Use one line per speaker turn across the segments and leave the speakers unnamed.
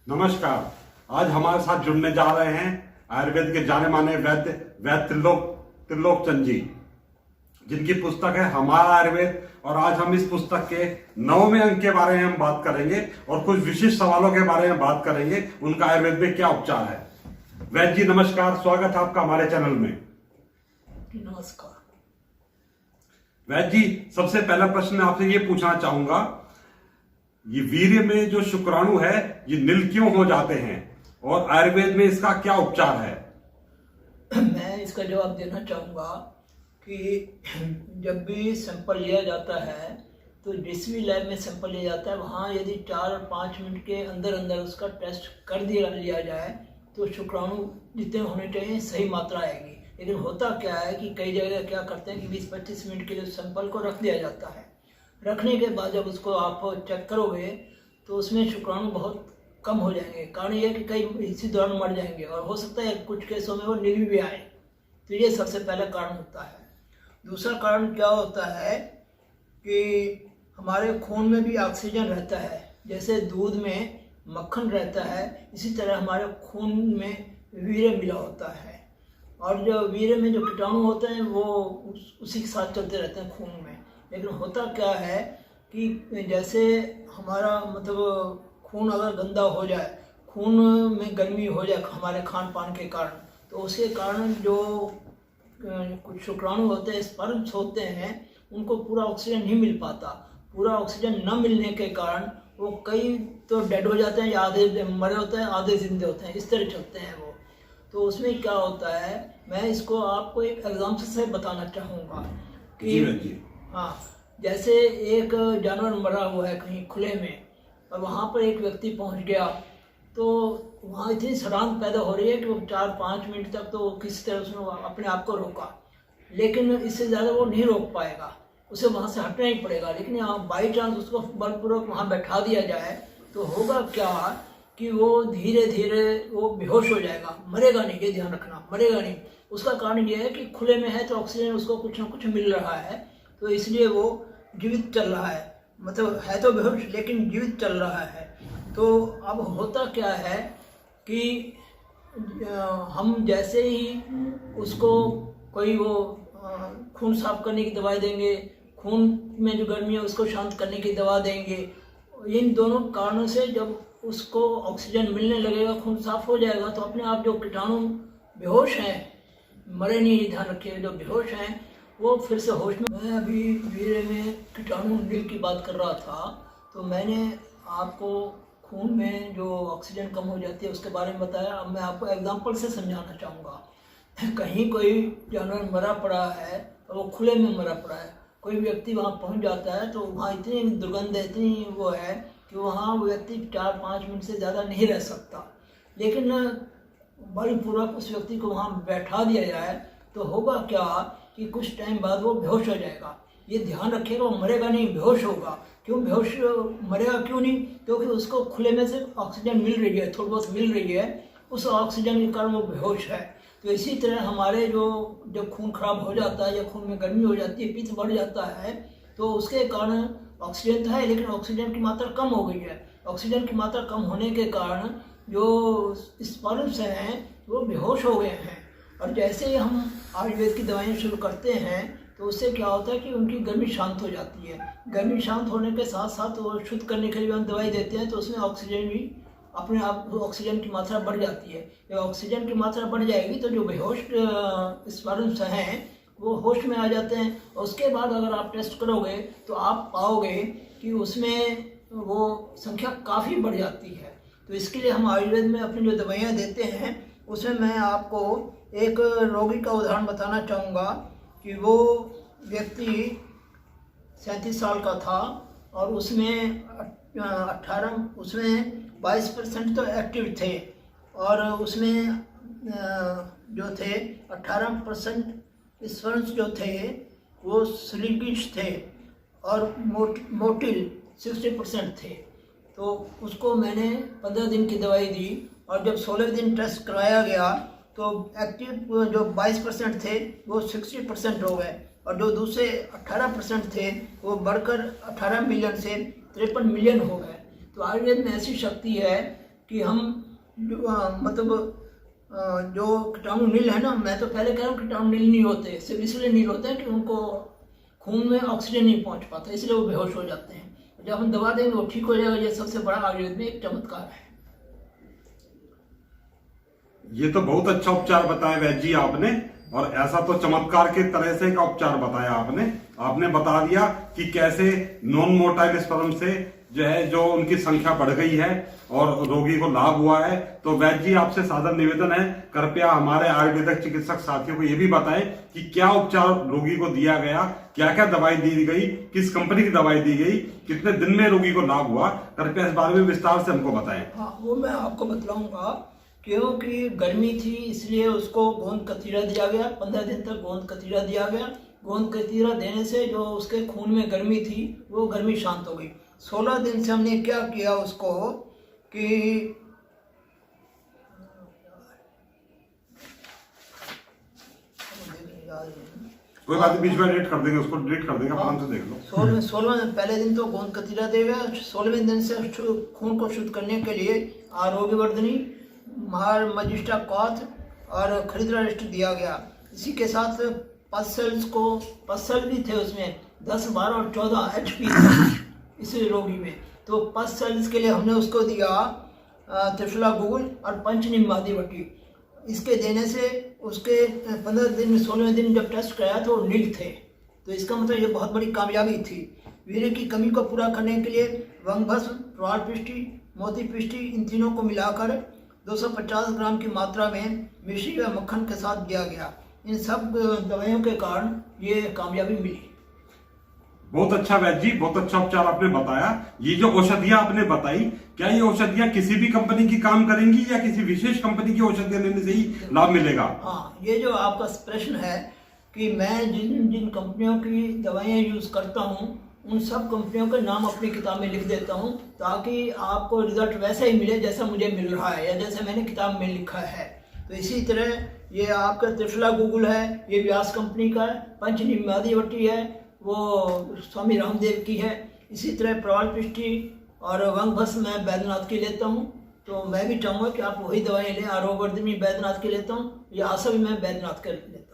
नमस्कार। आज हमारे साथ जुड़ने जा रहे हैं आयुर्वेद के जाने माने वैद्य त्रिलोक चंद जी, जिनकी पुस्तक है हमारा आयुर्वेद। और आज हम इस पुस्तक के 9वें अंक के बारे में हम बात करेंगे और कुछ विशिष्ट सवालों के बारे में बात करेंगे, उनका आयुर्वेद में क्या उपचार है। वैद्य जी नमस्कार, स्वागत है आपका हमारे चैनल में।
नमस्कार
वैद्य जी, सबसे पहला प्रश्न मैं आपसे ये पूछना चाहूंगा, ये वीर्य में जो शुक्राणु है ये नील क्यों हो जाते हैं और आयुर्वेद में इसका क्या उपचार है?
मैं इसका जवाब देना चाहूँगा कि जब भी सैंपल लिया जाता है तो जिस भी लैब में सैंपल लिया जाता है वहाँ यदि 4-5 मिनट के अंदर अंदर उसका टेस्ट कर लिया जाए तो शुक्राणु जितने होने चाहिए सही मात्रा आएगी। लेकिन होता क्या है कि कई जगह क्या करते हैं कि 20-25 मिनट के लिए सैंपल को रख दिया जाता है। रखने के बाद जब उसको आप चेक करोगे तो उसमें शुक्राणु बहुत कम हो जाएंगे। कारण ये कि कई इसी दौरान मर जाएंगे और हो सकता है कुछ केसों में वो नील भी आए। तो ये सबसे पहला कारण होता है। दूसरा कारण क्या होता है कि हमारे खून में भी ऑक्सीजन रहता है। जैसे दूध में मक्खन रहता है, इसी तरह हमारे खून में वीर्य मिला होता है। और जो वीर्य में जो कीटाणु होते हैं वो उसी के साथ चलते रहते हैं खून में। लेकिन होता क्या है कि जैसे हमारा मतलब खून अगर गंदा हो जाए, खून में गर्मी हो जाए हमारे खान पान के कारण, तो उसके कारण जो कुछ शुक्राणु होते हैं, स्पर्म्स होते हैं, उनको पूरा ऑक्सीजन नहीं मिल पाता। पूरा ऑक्सीजन न मिलने के कारण वो कई तो डेड हो जाते हैं या आधे मरे होते हैं, आधे जिंदे होते हैं, इस तरह चलते हैं वो। तो उसमें क्या होता है, मैं इसको आपको एक एग्जाम्पल से बताना चाहूँगा कि हाँ, जैसे एक जानवर मरा हुआ है कहीं खुले में और वहाँ पर एक व्यक्ति पहुँच गया तो वहाँ इतनी सड़ांध पैदा हो रही है कि वो 4-5 मिनट तक तो किसी तरह उसने अपने आप को रोका, लेकिन इससे ज़्यादा वो नहीं रोक पाएगा, उसे वहाँ से हटना ही पड़ेगा। लेकिन यहाँ बाई चांस उसको बलपूर्वक वहाँ बैठा दिया जाए तो होगा क्या कि वो धीरे धीरे वो बेहोश हो जाएगा, मरेगा नहीं, ये ध्यान रखना, मरेगा नहीं। उसका कारण ये है कि खुले में है तो ऑक्सीजन उसको कुछ ना कुछ मिल रहा है, तो इसलिए वो जीवित चल रहा है। मतलब है तो बेहोश लेकिन जीवित चल रहा है। तो अब होता क्या है कि हम जैसे ही उसको कोई वो खून साफ करने की दवाई देंगे, खून में जो गर्मी है उसको शांत करने की दवा देंगे, इन दोनों कारणों से जब उसको ऑक्सीजन मिलने लगेगा, खून साफ हो जाएगा, तो अपने आप जो कीटाणु बेहोश हैं, मरे नहीं, ध्यान रखिए, जो बेहोश हैं वो फिर से होश में। मैं अभी वीर्य में कीटाणु नील की बात कर रहा था, तो मैंने आपको खून में जो ऑक्सीजन कम हो जाती है उसके बारे में बताया। अब मैं आपको एग्जांपल से समझाना चाहूँगा। कहीं कोई जानवर मरा पड़ा है और वो खुले में मरा पड़ा है, कोई व्यक्ति वहाँ पहुँच जाता है तो वहाँ इतनी दुर्गंध है, इतनी वो है कि वहाँ वो व्यक्ति 4-5 मिनट से ज़्यादा नहीं रह सकता। लेकिन बलपूर्वक उस व्यक्ति को वहाँ बैठा दिया जाए तो होगा क्या कि कुछ टाइम बाद वो बेहोश हो जाएगा। ये ध्यान रखिएगा, वो मरेगा नहीं, बेहोश होगा। क्यों बेहोश मरेगा, क्यों नहीं? क्योंकि उसको खुले में से ऑक्सीजन मिल रही है, थोड़ी बहुत मिल रही है, उस ऑक्सीजन के कारण वो बेहोश है। तो इसी तरह हमारे जो खून खराब हो जाता है या खून में गर्मी हो जाती है, पित्त बढ़ जाता है, तो उसके कारण ऑक्सीजन तो है लेकिन ऑक्सीजन की मात्रा कम हो गई है। ऑक्सीजन की मात्रा कम होने के कारण जो स्पर्म्स हैं वो बेहोश हो गए हैं। और जैसे ही हम आयुर्वेद की दवाएं शुरू करते हैं तो उससे क्या होता है कि उनकी गर्मी शांत हो जाती है। गर्मी शांत होने के साथ साथ वो शुद्ध करने के लिए हम दवाई देते हैं तो उसमें ऑक्सीजन भी अपने आप ऑक्सीजन की मात्रा बढ़ जाती है। जब ऑक्सीजन की मात्रा बढ़ जाएगी तो जो बेहोश स्पर्म्स हैं वो होश में आ जाते हैं। और उसके बाद अगर आप टेस्ट करोगे तो आप पाओगे कि उसमें वो संख्या काफ़ी बढ़ जाती है। तो इसके लिए हम आयुर्वेद में अपनी जो दवाइयाँ देते हैं उसमें मैं आपको एक रोगी का उदाहरण बताना चाहूँगा कि वो व्यक्ति 37 साल का था और उसमें 22% तो एक्टिव थे और उसमें जो थे 18% स्पर्म्स जो थे वो स्लिगिश थे और मोटिल 60% थे। तो उसको मैंने 15 दिन की दवाई दी और जब 16 दिन टेस्ट कराया गया तो एक्टिव जो 22% थे वो 60% हो गए और जो दूसरे 18% थे वो बढ़कर 18 मिलियन से 53 मिलियन हो गए। तो आयुर्वेद में ऐसी शक्ति है कि हम जो कीटाणु नील है ना, मैं तो पहले कह रहा हूँ कीटाणु नील नहीं होते, सिर्फ इसलिए नील होते हैं कि उनको खून में ऑक्सीजन नहीं पहुंच पाता, इसलिए वो बेहोश हो जाते हैं। जब हम दवा देंगे वो ठीक हो जाएगा। ये सबसे बड़ा आयुर्वेद में एक चमत्कार है।
ये तो बहुत अच्छा उपचार बताया वैद्य जी आपने, और ऐसा तो चमत्कार के तरह से का उपचार बताया आपने बता दिया कि कैसे नॉन मोटाइल स्पर्म से जो उनकी संख्या बढ़ गई है और रोगी को लाभ हुआ है। तो वैद्य जी आपसे सादर निवेदन है, कृपया हमारे आयुर्वेदिक चिकित्सक साथियों को ये भी बताएं कि क्या उपचार रोगी को दिया गया, क्या क्या दवाई दी गई, किस कंपनी की दवाई दी गई, कितने दिन में रोगी को लाभ हुआ, कृपया इस बारे में विस्तार से हमको बताएं।
हाँ, वो मैं आपको बतलाऊंगा। क्योंकि गर्मी थी इसलिए उसको गोंद कतीरा दिया गया, 15 दिन तक गोंद कतीरा दिया गया। गोंद कतीरा देने से जो उसके खून में गर्मी थी वो गर्मी शांत हो गई। 16 दिन से हमने क्या किया उसको कि
कोई बात नहीं, बीच में डिलीट कर देंगे, उसको डिलीट कर देंगे, आराम से देख लो।
16 पहले दिन तो गोंद कतीरा देगा। 16वें दिन से खून को शुद्ध करने के लिए आरोग्यवर्धनी, महार मजिस्टा कौथ और खरीदराष्ट दिया गया। इसी के साथ पसल भी थे उसमें 10, 12 और 14 HP इस रोगी में। तो पल्स के लिए हमने उसको दिया त्रिफला गुगुल और पंचनिम्बादी बटी। इसके देने से उसके 15 दिन 16वें दिन जब टेस्ट कराया तो नील थे। तो इसका मतलब ये बहुत बड़ी कामयाबी थी। वीर्य की कमी को पूरा करने के लिए वंगभस्म, प्रवाल पिष्टी, मोती पिष्टी, इन तीनों को मिलाकर 250 ग्राम की मात्रा में मिश्री व मक्खन के साथ दिया गया। इन सब दवाइयों के कारण ये कामयाबी मिली।
बहुत अच्छा वैद्य जी, बहुत अच्छा उपचार आपने बताया। ये जो औषधियां आपने बताई, क्या ये औषधियां किसी भी कंपनी की काम करेंगी या किसी विशेष कंपनी की औषधियां लेने से ही लाभ मिलेगा?
हाँ, ये जो आपका प्रश्न है कि मैं जिन जिन कंपनियों की दवाइयाँ यूज करता हूँ उन सब कंपनियों के नाम अपनी किताब में लिख देता हूँ, ताकि आपको रिजल्ट वैसा ही मिले जैसा मुझे मिल रहा है या जैसे मैंने किताब में लिखा है। तो इसी तरह ये आपका त्रिफला गुगुल है, ये व्यास कंपनी का है। पंचनिम्बादी बटी है, वो स्वामी रामदेव की है। इसी तरह प्रवाल पिष्टी और वंगभस्म मैं बैद्यनाथ की लेता हूँ। तो मैं भी चाहूँगा कि आप वही दवाएं लें। आरोग्यवर्धनी बैद्यनाथ की लेता हूँ, ये आशा भी मैं बैद्यनाथ कर लेता हूँ।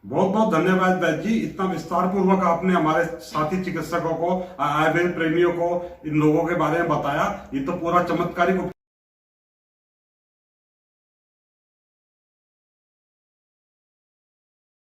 बहुत बहुत धन्यवाद वैद्य जी, इतना विस्तार पूर्वक आपने हमारे साथी चिकित्सकों को, आयुर्वेद प्रेमियों को इन लोगों के बारे में बताया। ये तो पूरा चमत्कारिक उपचार